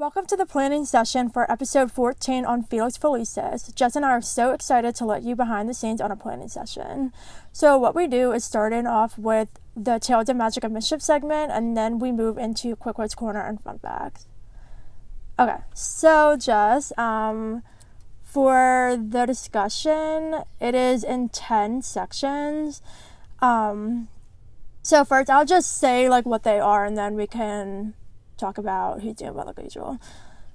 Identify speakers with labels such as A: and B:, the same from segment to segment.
A: Welcome to the planning session for episode 14 on Felix Felicis. Jess and I are so excited to let you behind the scenes on a planning session. So what we do is starting off with the Tales of Magic and Mischief segment, and then we move into Quick Words Corner and Fun Facts. Okay, so Jess, for the discussion, it is in 10 sections. So first I'll just say like what they are, and then we can talk about who's doing what like usual.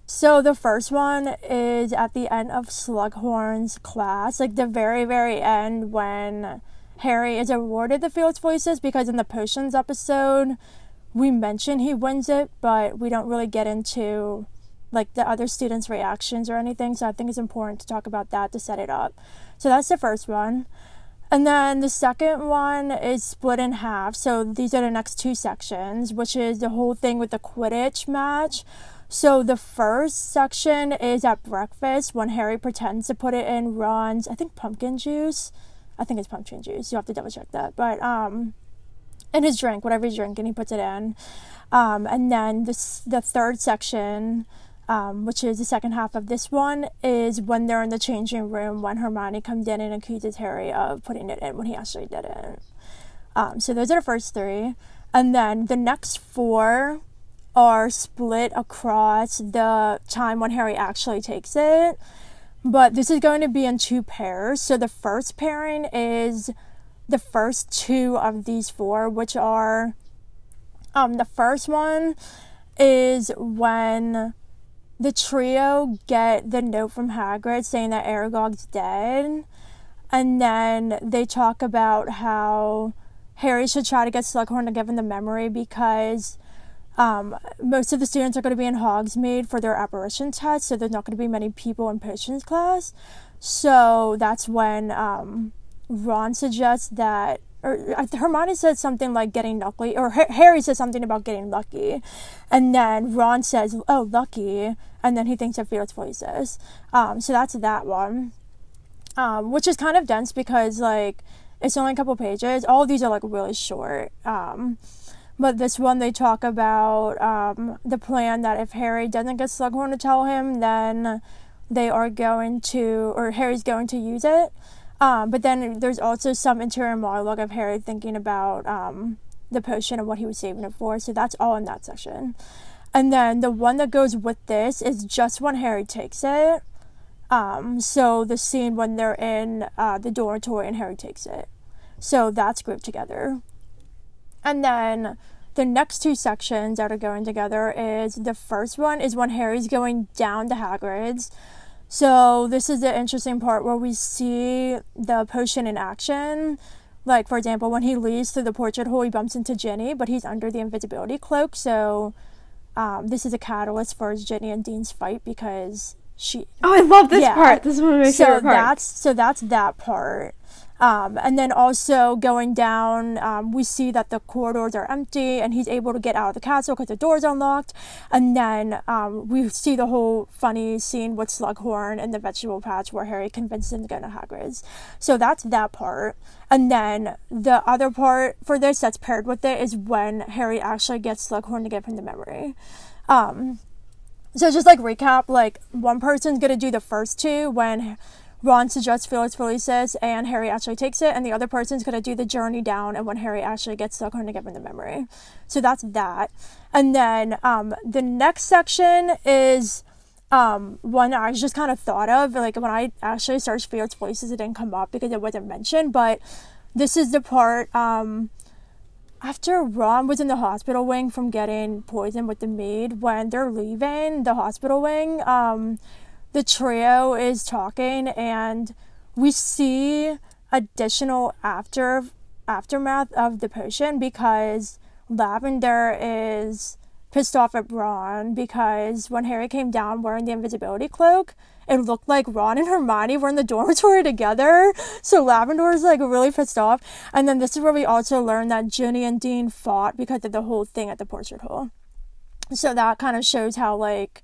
A: So the first one is at the end of Slughorn's class, like the very end, when Harry is awarded the Felix Felicis, because in the potions episode we mention he wins it, but we don't really get into like the other students' reactions or anything, so I think it's important to talk about that to set it up. So that's the first one. And then the second one is split in half. So these are the next two sections, which is the whole thing with the Quidditch match. So the first section is at breakfast when Harry pretends to put it in Ron's, I think pumpkin juice. I think it's pumpkin juice. You have to double check that. But in his drink, whatever he's drinking, he puts it in. And then the third section, which is the second half of this one, is when they're in the changing room when Hermione comes in and accuses Harry of putting it in when he actually didn't. So those are the first three. And then the next four are split across the time when Harry actually takes it. But this is going to be in two pairs. So the first pairing is the first two of these four, which are, the first one is when the trio get the note from Hagrid saying that Aragog's dead, and then they talk about how Harry should try to get Slughorn to give him the memory because most of the students are going to be in Hogsmeade for their apparition test, so there's not going to be many people in potions class. So that's when Ron suggests that, or Hermione said something like getting lucky, or Harry says something about getting lucky, and then Ron says, "Oh, lucky," and then he thinks of Felix Felicis. So that's that one, which is kind of dense because like it's only a couple pages. All of these are like really short. But this one they talk about the plan that if Harry doesn't get Slughorn to tell him, then they are going to, or Harry's going to use it. But then there's also some interior monologue of Harry thinking about the potion and what he was saving it for. So that's all in that section. And then the one that goes with this is just when Harry takes it. So the scene when they're in the dormitory and Harry takes it. So that's grouped together. And then the next two sections that are going together is the first one is when Harry's going down to Hagrid's. So this is the interesting part where we see the potion in action. Like, for example, when he leaves through the portrait hole, he bumps into Ginny, but he's under the invisibility cloak. So this is a catalyst for Ginny and Dean's fight because she... Oh,
B: I love this part. This is one of my favorite parts.
A: So that's that part. And then also going down, we see that the corridors are empty and he's able to get out of the castle because the door's unlocked. And then we see the whole funny scene with Slughorn and the vegetable patch where Harry convinces him to go to Hagrid's. So that's that part. And then the other part for this that's paired with it is when Harry actually gets Slughorn to give him the memory. So just like recap, like one person's going to do the first two when Ron suggests Felix Felicis and Harry actually takes it, and the other person's going to do the journey down and when Harry actually gets Slughorn to give him the memory. So that's that. And then the next section is one I just kind of thought of. Like when I actually searched Felix Felicis, it didn't come up because it wasn't mentioned, but this is the part after Ron was in the hospital wing from getting poisoned with the mead. When they're leaving the hospital wing, the trio is talking and we see additional aftermath of the potion because Lavender is pissed off at Ron because when Harry came down wearing the invisibility cloak, it looked like Ron and Hermione were in the dormitory together. So Lavender is like really pissed off. And then this is where we also learn that Ginny and Dean fought because of the whole thing at the portrait hole. So that kind of shows how like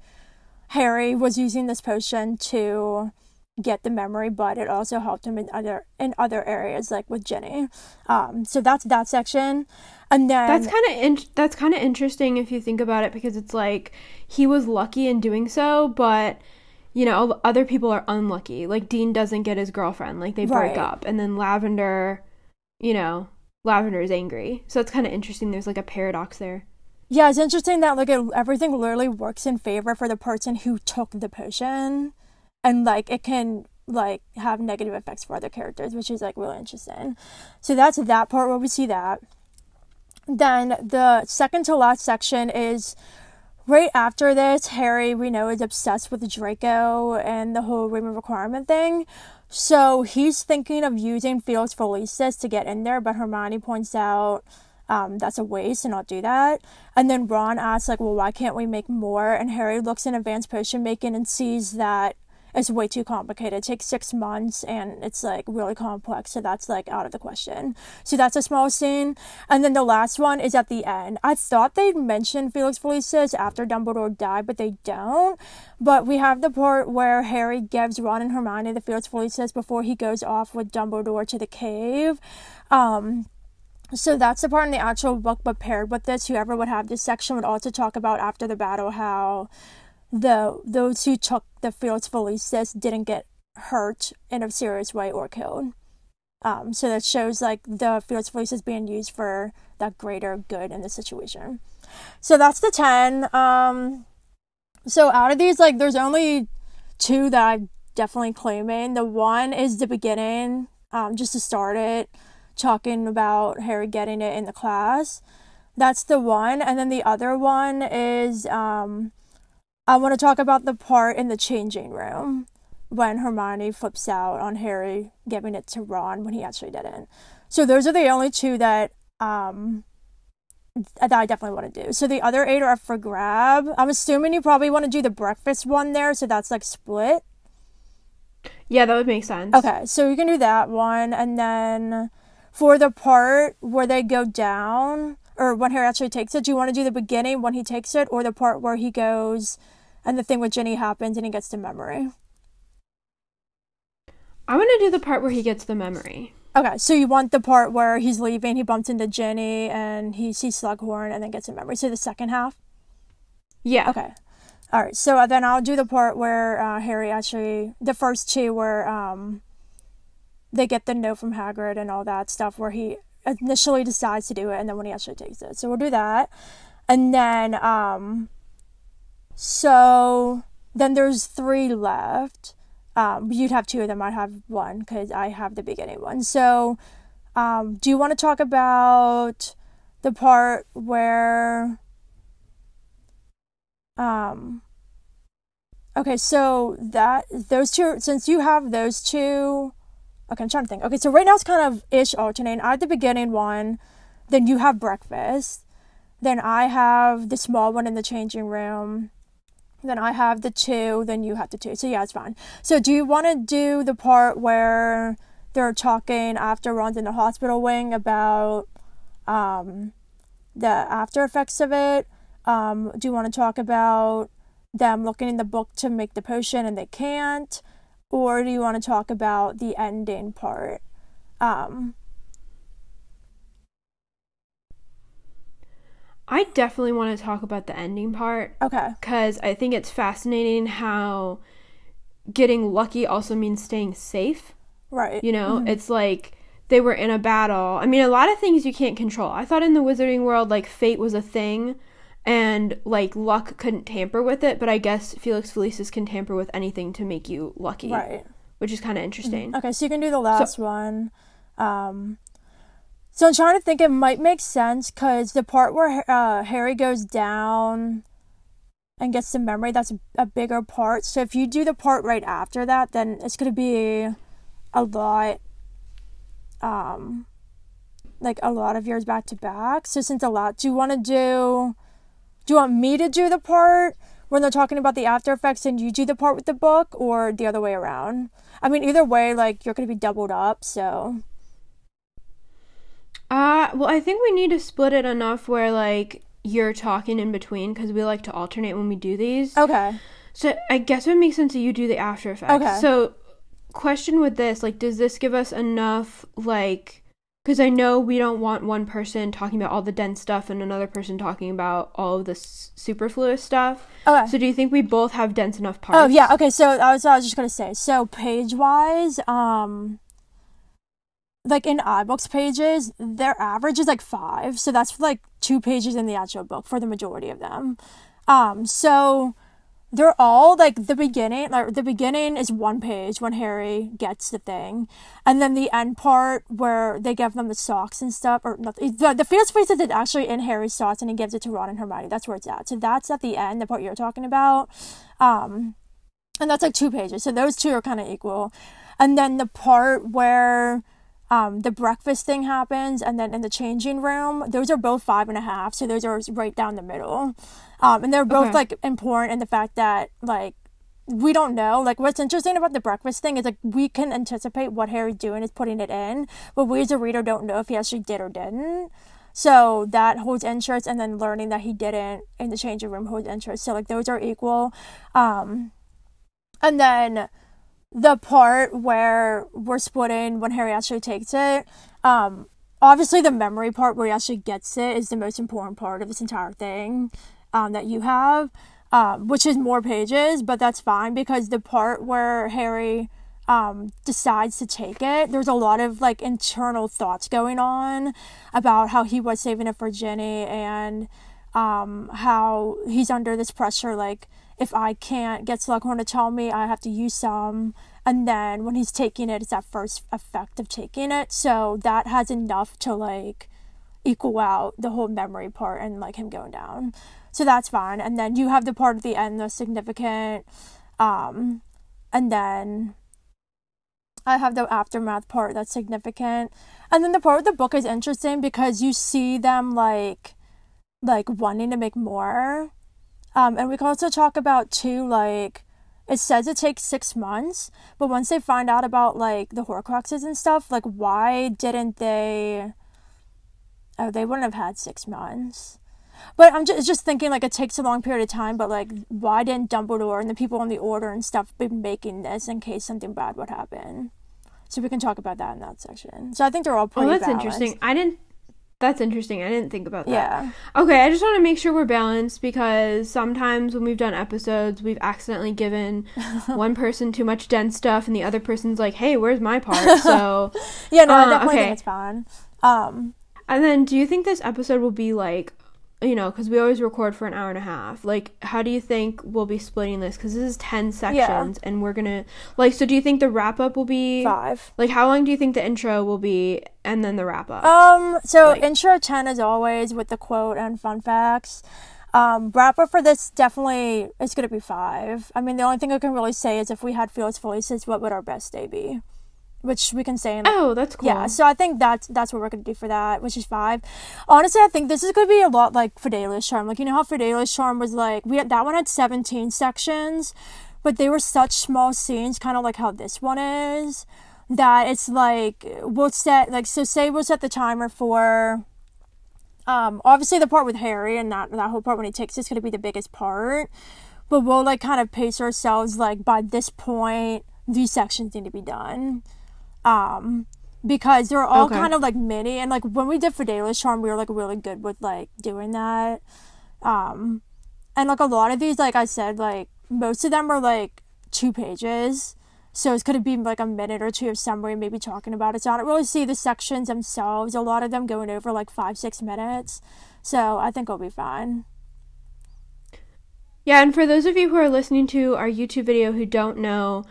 A: Harry was using this potion to get the memory, but it also helped him in other areas, like with Ginny. So that's that section. And then
B: that's kind of interesting if you think about it, because it's like he was lucky in doing so, but you know, other people are unlucky. Like Dean doesn't get his girlfriend, like they break up, and then Lavender, you know, Lavender is angry. So it's kind of interesting. There's like a paradox there.
A: Yeah, it's interesting that like everything literally works in favor for the person who took the potion, and like it can like have negative effects for other characters, which is like really interesting. So that's that part where we see that. Then the second to last section is right after this. Harry, we know, is obsessed with Draco and the whole room of requirement thing. So he's thinking of using Felix Felicis to get in there, but Hermione points out that's a waste to not do that. And then Ron asks, like, well, why can't we make more? And Harry looks in advanced potion making and sees that it's way too complicated. It takes 6 months and it's like really complex, so that's like out of the question. So that's a small scene. And then the last one is at the end. I thought they'd mention Felix Felicis after Dumbledore died, but they don't. But we have the part where Harry gives Ron and Hermione the Felix Felicis before he goes off with Dumbledore to the cave. So that's the part in the actual book, but paired with this, whoever would have this section would also talk about after the battle how those who took the Felix Felicis didn't get hurt in a serious way or killed. So that shows like the Felix Felicis being used for that greater good in the situation. So that's the 10. So out of these, like, there's only 2 that I'm definitely claiming. The one is the beginning, just to start it, talking about Harry getting it in the class. That's the one. And then the other one is I want to talk about the part in the changing room when Hermione flips out on Harry giving it to Ron when he actually didn't. So those are the only 2 that I definitely want to do. So the other 8 are up for grab. I'm assuming you probably want to do the breakfast one there, so that's like split.
B: Yeah, that would make sense.
A: Okay, so you can do that one. And then for the part where they go down, or when Harry actually takes it, do you want to do the beginning when he takes it, or the part where he goes and the thing with Ginny happens and he gets the memory?
B: I want to do the part where he gets the memory.
A: Okay, so you want the part where he's leaving, he bumps into Ginny, and he sees Slughorn and then gets a memory. So the second half?
B: Yeah.
A: Okay. All right, so then I'll do the part where Harry actually, the first 2 where they get the note from Hagrid and all that stuff, where he initially decides to do it and then when he actually takes it. So we'll do that. And then, so then there's 3 left. You'd have 2 of them. I'd have 1 because I have the beginning one. So do you want to talk about the part where okay, so those 2, since you have those 2, okay, I'm trying to think. Okay, so right now it's kind of ish alternating. I have the beginning one, then you have breakfast, then I have the small one in the changing room, then I have the 2, then you have the 2. So yeah, it's fine. So do you want to do the part where they're talking after Ron's in the hospital wing about the after effects of it? Do you want to talk about them looking in the book to make the potion and they can't? Or do you want to talk about the ending part?
B: I definitely want to talk about the ending part.
A: Okay.
B: Because I think it's fascinating how getting lucky also means staying safe.
A: Right.
B: You know, It's like they were in a battle. I mean, a lot of things you can't control. I thought in the wizarding world, like, fate was a thing and, like, luck couldn't tamper with it. But I guess Felix Felicis can tamper with anything to make you lucky.
A: Right.
B: Which is kind of interesting.
A: Okay, so you can do the last one. So I'm trying to think, it might make sense because the part where Harry goes down and gets the memory, that's a bigger part. So if you do the part right after that, then it's going to be a lot, like a lot of years back to back. So since do you want me to do the part when they're talking about the after effects and you do the part with the book, or the other way around? I mean, either way, like, you're going to be doubled up, so.
B: Well, I think we need to split it enough where, like, you're talking in between, because we like to alternate when we do these.
A: Okay.
B: So I guess it would make sense that you do the after effects.
A: Okay.
B: So question with this, like, does this give us enough, like, because I know we don't want one person talking about all the dense stuff and another person talking about all of the superfluous stuff.
A: Okay.
B: So do you think we both have dense enough parts?
A: Oh, yeah. Okay, so I was just going to say, so page-wise, like in iBooks pages, their average is like 5. So that's like 2 pages in the actual book for the majority of them. So they're all like the beginning is 1 page when Harry gets the thing, and then the end part where they give them the socks and stuff, or not, the Felix places it actually in Harry's socks and he gives it to Ron and Hermione. That's where it's at. So that's at the end, the part you're talking about, and that's like 2 pages. So those 2 are kind of equal, and then the part where the breakfast thing happens, and then in the changing room, those are both 5.5. So those are right down the middle. And they're both like important in the fact that like we don't know. Like what's interesting about the breakfast thing is like we can anticipate what Harry's doing is putting it in, but we as a reader don't know if he actually did or didn't. So that holds interest, and then learning that he didn't in the changing room holds interest. So like those are equal. And then the part where we're splitting when Harry actually takes it, obviously the memory part where he actually gets it is the most important part of this entire thing that you have, which is more pages, but that's fine because the part where Harry decides to take it, there's a lot of like internal thoughts going on about how he was saving it for Ginny, and how he's under this pressure, like if I can't get Slughorn to tell me, I have to use some. And then when he's taking it, it's that first effect of taking it. So that has enough to like equal out the whole memory part and like him going down. So that's fine. And then you have the part at the end that's significant. And then I have the aftermath part that's significant. And then the part with the book is interesting because you see them like wanting to make more. And we can also talk about too, like, it says it takes 6 months, but once they find out about like the Horcruxes and stuff, like why didn't they? Oh, they wouldn't have had 6 months. But I'm just thinking like it takes a long period of time, but like why didn't Dumbledore and the people in the Order and stuff be making this in case something bad would happen? So we can talk about that in that section. So I think they're all pretty
B: that's
A: balanced.
B: interesting. That's interesting. I didn't think about that.
A: Yeah.
B: Okay, I just want to make sure we're balanced because sometimes when we've done episodes, we've accidentally given one person too much dense stuff and the other person's like, hey, where's my part? So
A: yeah, no, I definitely think it's fine.
B: And then do you think this episode will be like, you know, because we always record for an hour and a half. Like, how do you think we'll be splitting this? Because this is 10 sections, and we're gonna like. So, do you think the wrap up will be
A: 5? Like,
B: how long do you think the intro will be, and then the wrap up?
A: So like, intro 10 as always with the quote and fun facts. Wrap up for this definitely is gonna be 5. I mean, the only thing I can really say is if we had Felicis, what would our best day be? Which we can say in,
B: oh, that's cool.
A: Yeah, so I think that's what we're gonna do for that, which is 5. Honestly, I think this is gonna be a lot like Fidelia's Charm. Like, you know how Fidelia's Charm was like, that one had 17 sections, but they were such small scenes, kind of like how this one is, that it's like we'll set the timer for obviously the part with Harry and that whole part when he takes it's gonna be the biggest part, but we'll like kind of pace ourselves like by this point these sections need to be done. Because they're all kind of like mini, and like when we did Fidelia's Charm, we were like really good with like doing that. And like a lot of these, like I said, like most of them are like 2 pages, so it's gonna be like a minute or 2 of summary, maybe talking about it. So I don't really see the sections themselves. A lot of them going over like 5-6 minutes, so I think we'll be fine.
B: Yeah, and for those of you who are listening to our YouTube video who don't know,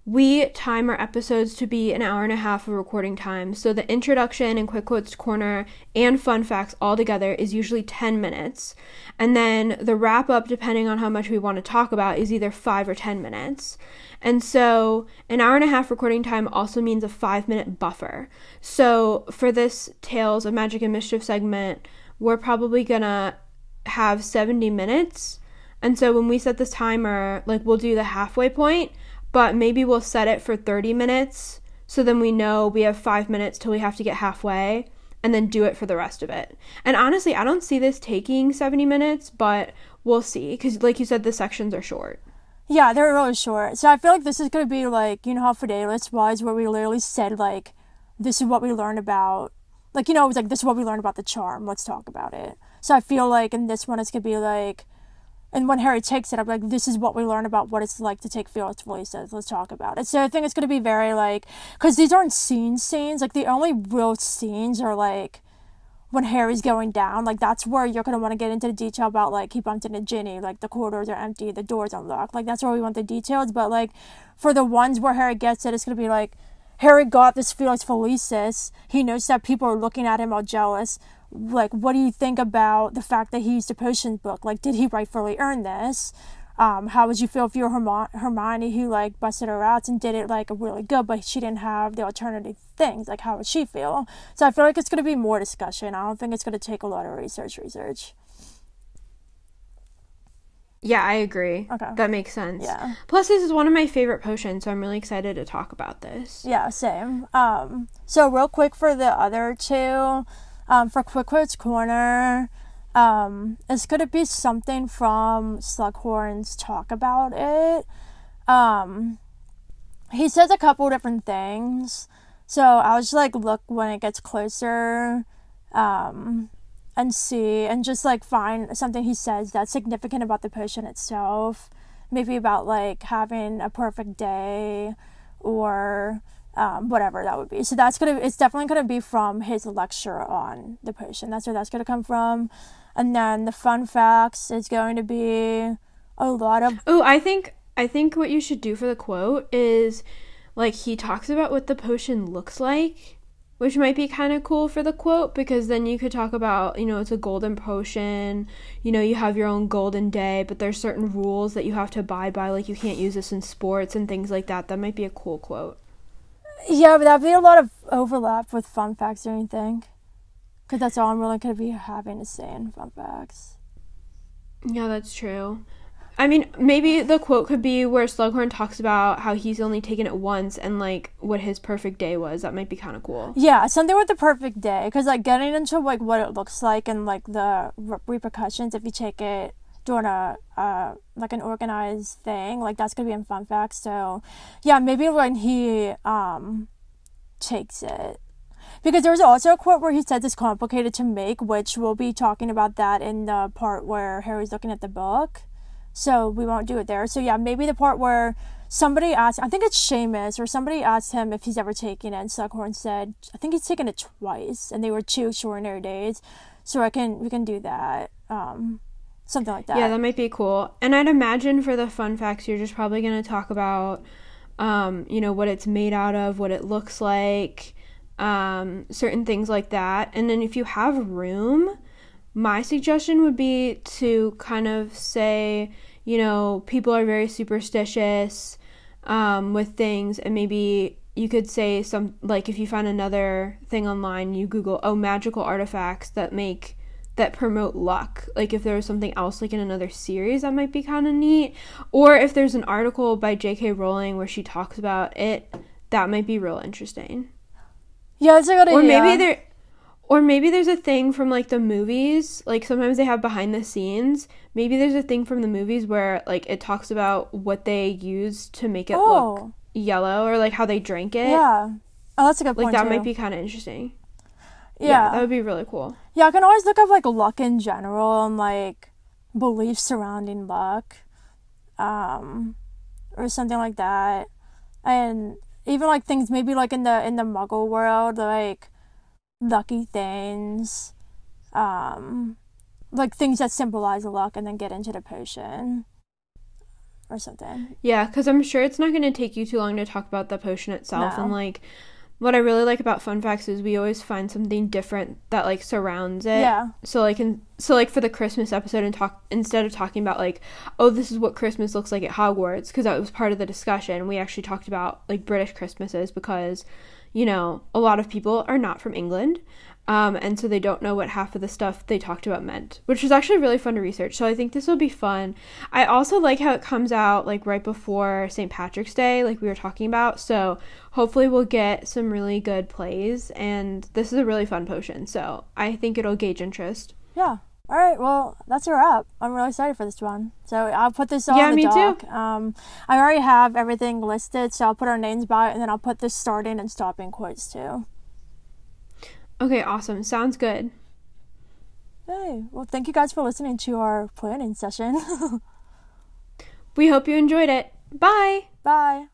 B: we time our episodes to be an hour and a half of recording time. So the introduction and Quick Quotes Corner and fun facts all together is usually 10 minutes. And then the wrap up, depending on how much we want to talk about, is either 5 or 10 minutes. And so an hour and a half recording time also means a 5-minute buffer. So for this Tales of Magic and Mischief segment, we're probably gonna have 70 minutes. And so when we set this timer, like we'll do the halfway point, but maybe we'll set it for 30 minutes, so then we know we have 5 minutes till we have to get halfway, and then do it for the rest of it. And honestly, I don't see this taking 70 minutes, but we'll see, because like you said, the sections are short.
A: Yeah, they're really short. So I feel like this is going to be like, you know how Felicis was, where we literally said, like, this is what we learned about, like, you know, it was like, this is what we learned about the charm. Let's talk about it. So I feel like in this one, it's going to be like, and when Harry takes it, I'm like, this is what we learn about what it's like to take Felix Felicis. Let's talk about it. So I think it's going to be very, like, because these aren't scenes. Like, the only real scenes are, like, when Harry's going down. Like, that's where you're going to want to get into the detail about, like, he bumped into Ginny. Like, the corridors are empty. The doors unlocked. Like, that's where we want the details. But, like, for the ones where Harry gets it, it's going to be, like, Harry got this Felix Felicis. He knows that people are looking at him all jealous. Like, what do you think about the fact that he used a potions book? Like, did he rightfully earn this? How would you feel if you were Hermione, who, like, busted her ass and did it, like, really good, but she didn't have the alternative things? Like, how would she feel? So I feel like it's going to be more discussion. I don't think it's going to take a lot of research.
B: Yeah, I agree.
A: Okay.
B: That makes sense.
A: Yeah.
B: Plus, this is one of my favorite potions, so I'm really excited to talk about this.
A: Yeah, same. So real quick for the other two, for Quick Quotes Corner, it's going to be something from Slughorn's Talk About It. He says a couple different things. So I'll just, like, look when it gets closer, and see, and just, like, find something he says that's significant about the potion itself. Maybe about, like, having a perfect day, or whatever that would be. So it's definitely gonna be from his lecture on the potion. That's where that's gonna come from. And then the fun facts is going to be a lot of...
B: Oh, I think what you should do for the quote is, like, he talks about what the potion looks like, which might be kind of cool for the quote, because then you could talk about, you know, it's a golden potion, you know, you have your own golden day, but there's certain rules that you have to abide by, like, you can't use this in sports and things like that. That might be a cool quote.
A: Yeah, but that'd be a lot of overlap with fun facts, don't you think? Because that's all I'm really going to be having to say in fun facts.
B: Yeah, that's true. I mean, maybe the quote could be where Slughorn talks about how he's only taken it once and, like, what his perfect day was. That might be kind of cool.
A: Yeah, something with the perfect day. Because, like, getting into, like, what it looks like and, like, the repercussions if you take it during like, an organized thing. Like, that's going to be in fun facts. So, yeah, maybe when he takes it. Because there was also a quote where he said it's complicated to make, which we'll be talking about that in the part where Harry's looking at the book. So we won't do it there. So yeah, maybe the part where somebody asked, I think it's Seamus, or somebody asked him if he's ever taken it, and Slughorn said, I think he's taken it twice, and they were 2 extraordinary days. So we can do that. Something like that.
B: Yeah, that might be cool. And I'd imagine for the fun facts, you're just probably going to talk about, you know, what it's made out of, what it looks like, certain things like that. And then if you have room, my suggestion would be to kind of say, you know, people are very superstitious with things, and maybe you could say some, like, if you find another thing online, you Google, magical artifacts that promote luck. Like, if there was something else, like, in another series, that might be kind of neat. Or if there's an article by J.K. Rowling where she talks about it, that might be real interesting.
A: Yeah, that's a good idea.
B: Or maybe there's a thing from, like, the movies. Like, sometimes they have behind the scenes. Maybe there's a thing from the movies where, like, it talks about what they used to make it look yellow, or, like, how they drank it.
A: Yeah. Oh, that's a good point,
B: like, that
A: too.
B: might be kind of interesting.
A: Yeah.
B: That would be really cool.
A: Yeah, I can always look up, like, luck in general and, like, beliefs surrounding luck. Or something like that. And even, like, things maybe, like, in the Muggle world, like, lucky things, like, things that symbolize luck, and then get into the potion or something.
B: Yeah, because I'm sure it's not going to take you too long to talk about the potion itself.
A: No.
B: And, like, what I really like about fun facts is we always find something different that, like, surrounds it.
A: Yeah.
B: So for the Christmas episode, instead of talking about, like, this is what Christmas looks like at Hogwarts, because that was part of the discussion, we actually talked about, like, British Christmases, because, you know, a lot of people are not from England, and so they don't know what half of the stuff they talked about meant, which was actually really fun to research. So I think this will be fun. I also like how it comes out, like, right before St. Patrick's Day, like we were talking about. So hopefully we'll get some really good plays, and this is a really fun potion. So I think it'll gauge interest.
A: Yeah. All right, well, that's a wrap. I'm really excited for this one. So I'll put this all
B: Yeah,
A: in the
B: me
A: doc.
B: too.
A: I already have everything listed, so I'll put our names by it, and then I'll put the starting and stopping quotes too.
B: Okay, awesome. Sounds good.
A: Hey, well, thank you guys for listening to our planning session.
B: We hope you enjoyed it. Bye!
A: Bye.